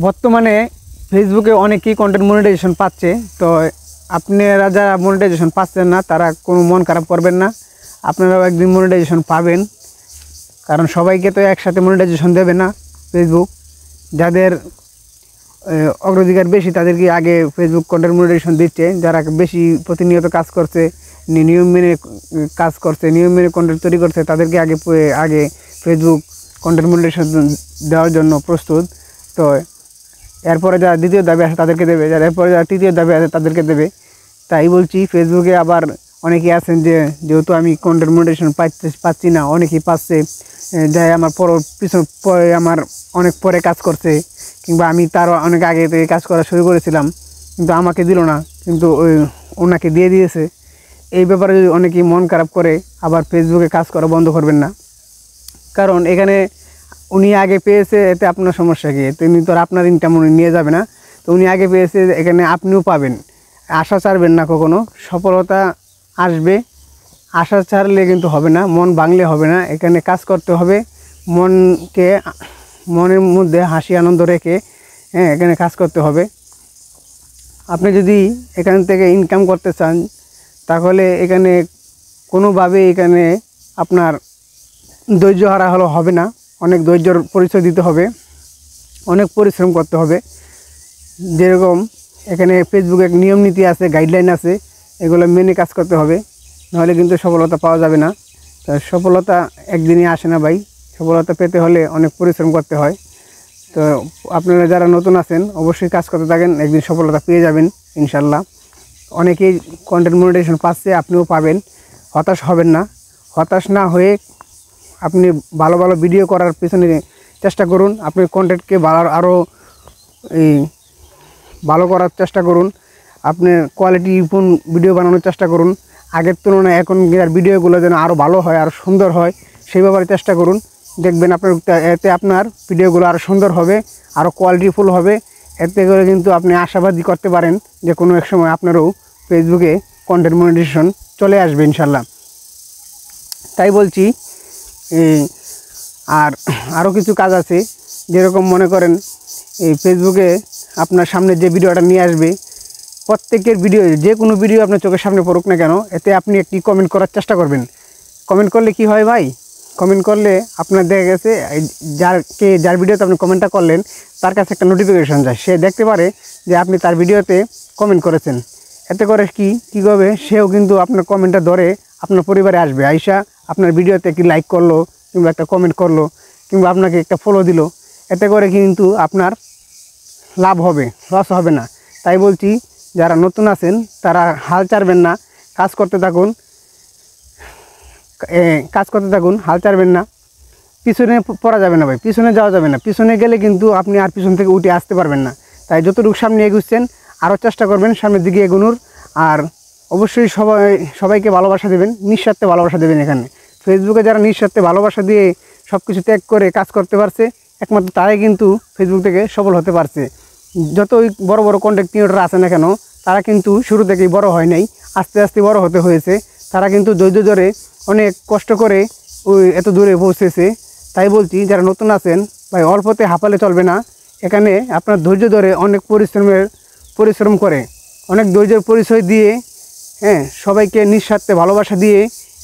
বর্তমানে ফেসবুকে অনেকেই কন্টেন্ট মনিটাইজেশন পাচ্ছে। তো আপনারা যারা মনিটাইজেশন পাচ্ছেন না তারা কোনো মন খারাপ করবেন না, আপনারাও একদিন মনিটাইজেশন পাবেন। কারণ সবাইকে তো একসাথে মনিটাইজেশন দেবে না ফেসবুক। যাদের অগ্রাধিকার বেশি তাদেরকে আগে ফেসবুক কন্টেন্ট মনিটাইজেশন দিচ্ছে। যারা বেশি প্রতিনিয়ত কাজ করছে, নিয়ম মেনে কাজ করছে, নিয়ম মেনে কন্টেন্ট তৈরি করছে, তাদেরকে আগে ফেসবুক কন্টেন্ট মনিটাইজেশন দেওয়ার জন্য প্রস্তুত। তো এরপরে যারা দ্বিতীয় দাবি আসে তাদেরকে দেবে, এরপরে যারা তৃতীয় দাবি আসে তাদেরকে দেবে। তাই বলছি, ফেসবুকে আবার অনেকেই আছেন যেহেতু আমি কন্টেন্ট মনিটাইজেশন পাচ্ছি না, অনেকেই পাচ্ছে, যাই আমার পরে আমার অনেক পরে কাজ করছে, কিংবা আমি তারও অনেক আগে থেকে কাজ করা শুরু করেছিলাম কিন্তু আমাকে দিল না, কিন্তু ওনাকে দিয়ে দিয়েছে। এই ব্যাপারে যদি অনেকেই মন খারাপ করে আবার ফেসবুকে কাজ করা বন্ধ করবেন না। কারণ এখানে উনি আগে পেয়েছে, এতে আপনার সমস্যা কী? তিনি তো আর আপনার ইনকাম উনি নিয়ে যাবে না। তো উনি আগে পেয়েছে, এখানে আপনিও পাবেন। আশা ছাড়বেন না কখনো, সফলতা আসবে। আশা ছাড়লে কিন্তু হবে না, মন ভাঙলে হবে না। এখানে কাজ করতে হবে, মনের মধ্যে হাসি আনন্দ রেখে এখানে কাজ করতে হবে। আপনি যদি এখান থেকে ইনকাম করতে চান তাহলে এখানে কোনোভাবেই আপনার ধৈর্য হারা হবে না। অনেক ধৈর্যর পরিচয় দিতে হবে, অনেক পরিশ্রম করতে হবে। যেরকম এখানে ফেসবুকে নিয়ম নীতি আছে, গাইডলাইন আছে, এগুলো মেনে কাজ করতে হবে, নাহলে কিন্তু সফলতা পাওয়া যাবে না। তো সফলতা একদিনই আসে না ভাই, সফলতা পেতে হলে অনেক পরিশ্রম করতে হয়। তো আপনারা যারা নতুন আছেন অবশ্যই কাজ করতে থাকেন, একদিন সফলতা পেয়ে যাবেন ইনশাল্লাহ। অনেকেই কন্টেন্ট মনিটাইজেশন পাচ্ছে, আপনিও পাবেন। হতাশ হবেন না। হতাশ না হয়ে আপনি ভালো ভালো ভিডিও করার পিছনে চেষ্টা করুন। আপনি কন্টেন্টকে আরও ভালো করার চেষ্টা করুন। আপনি কোয়ালিটিফুল ভিডিও বানানোর চেষ্টা করুন। আগের তুলনায় এখনকার ভিডিওগুলো যেন আরও ভালো হয়, আরও সুন্দর হয়, সেই ব্যাপারে চেষ্টা করুন। দেখবেন এতে আপনার ভিডিওগুলো আরও সুন্দর হবে, আরও কোয়ালিটিফুল হবে। এতে করে কিন্তু আপনি আশাবাদী করতে পারেন যে কোনো এক সময় আপনারও ফেসবুকে কন্টেন্ট মনিটাইজেশন চলে আসবে ইনশাল্লাহ। তাই বলছি, আর আরও কিছু কাজ আছে। যেরকম মনে করেন এই ফেসবুকে আপনার সামনে যে ভিডিওটা নিয়ে আসবে, প্রত্যেকের ভিডিও, যে কোনো ভিডিও আপনার চোখের সামনে পড়ুক না কেন, এতে আপনি একটি কমেন্ট করার চেষ্টা করবেন। কমেন্ট করলে কি হয় ভাই? কমেন্ট করলে আপনার দেখা গেছে যার ভিডিওতে আপনি কমেন্টটা করলেন তার কাছে একটা নোটিফিকেশন যায়, সে দেখতে পারে যে আপনি তার ভিডিওতে কমেন্ট করেছেন। এতে করে কী করবে, সেও কিন্তু আপনার কমেন্টটা ধরে আপনার পরিবারে আসবে, আইসা আপনার ভিডিওতে একটি লাইক করলো, কিংবা একটা কমেন্ট করলো, কিংবা আপনাকে একটা ফলো দিল। এতে করে কিন্তু আপনার লাভ হবে, লস হবে না। তাই বলছি, যারা নতুন আছেন তারা হাল ছাড়বেন না, কাজ করতে থাকুন, হাল ছাড়বেন না। পিছনে পড়া যাবে না ভাই, পিছনে যাওয়া যাবে না। পিছনে গেলে কিন্তু আপনি আর পিছন থেকে উঠে আসতে পারবেন না। তাই যতটুকু সামনে এগুচ্ছেন আরও চেষ্টা করবেন সামনের দিকে এগোনোর। আর অবশ্যই সবাইকে ভালোবাসা দেবেন, নিঃস্বার্থে ভালোবাসা দেবেন। এখানে ফেসবুকে যারা নিঃস্বার্থে ভালোবাসা দিয়ে সব কিছু ত্যাগ করে কাজ করতে পারছে, একমাত্র তারাই কিন্তু ফেসবুক থেকে সফল হতে পারছে। যতই বড় বড় কন্টেন্ট ক্রিয়েটর আছে না কেন, তারা কিন্তু শুরু থেকেই বড় হয় নাই, আস্তে আস্তে বড় হতে হয়েছে। তারা কিন্তু ধৈর্য ধরে অনেক কষ্ট করে এত দূরে পৌঁছেছে। তাই বলছি, যারা নতুন আছেন ভাই, অল্পতে হাঁপালে চলবে না। এখানে আপনার ধৈর্য ধরে অনেক পরিশ্রম করে, অনেক ধৈর্যের পরিচয় দিয়ে সবাইকে নিঃস্বার্থে ভালোবাসা দিয়ে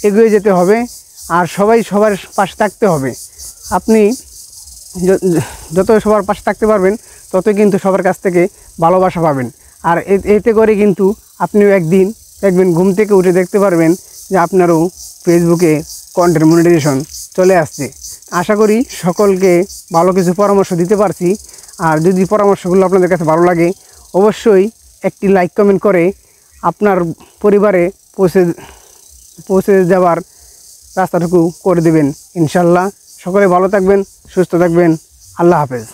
এগিয়ে যেতে হবে। আর সবার পাশে থাকতে হবে। আপনি যত সবার পাশে থাকতে পারবেন ততই কিন্তু সবার কাছ থেকে ভালোবাসা পাবেন। আর এতে করে কিন্তু আপনিও একদিন দেখবেন, ঘুম থেকে উঠে দেখতে পারবেন যে আপনারও ফেসবুকে কন্টেন্ট মনিটাইজেশন চলে আসছে। আশা করি সকলকে ভালো কিছু পরামর্শ দিতে পারছি। আর যদি পরামর্শগুলো আপনাদের কাছে ভালো লাগে, অবশ্যই একটি লাইক কমেন্ট করে আপনার পরিবারে পৌঁছে যাওয়ার রাস্তাটুকু করে দেবেন ইনশাল্লাহ। সকলে ভালো থাকবেন, সুস্থ থাকবেন। আল্লাহ হাফেজ।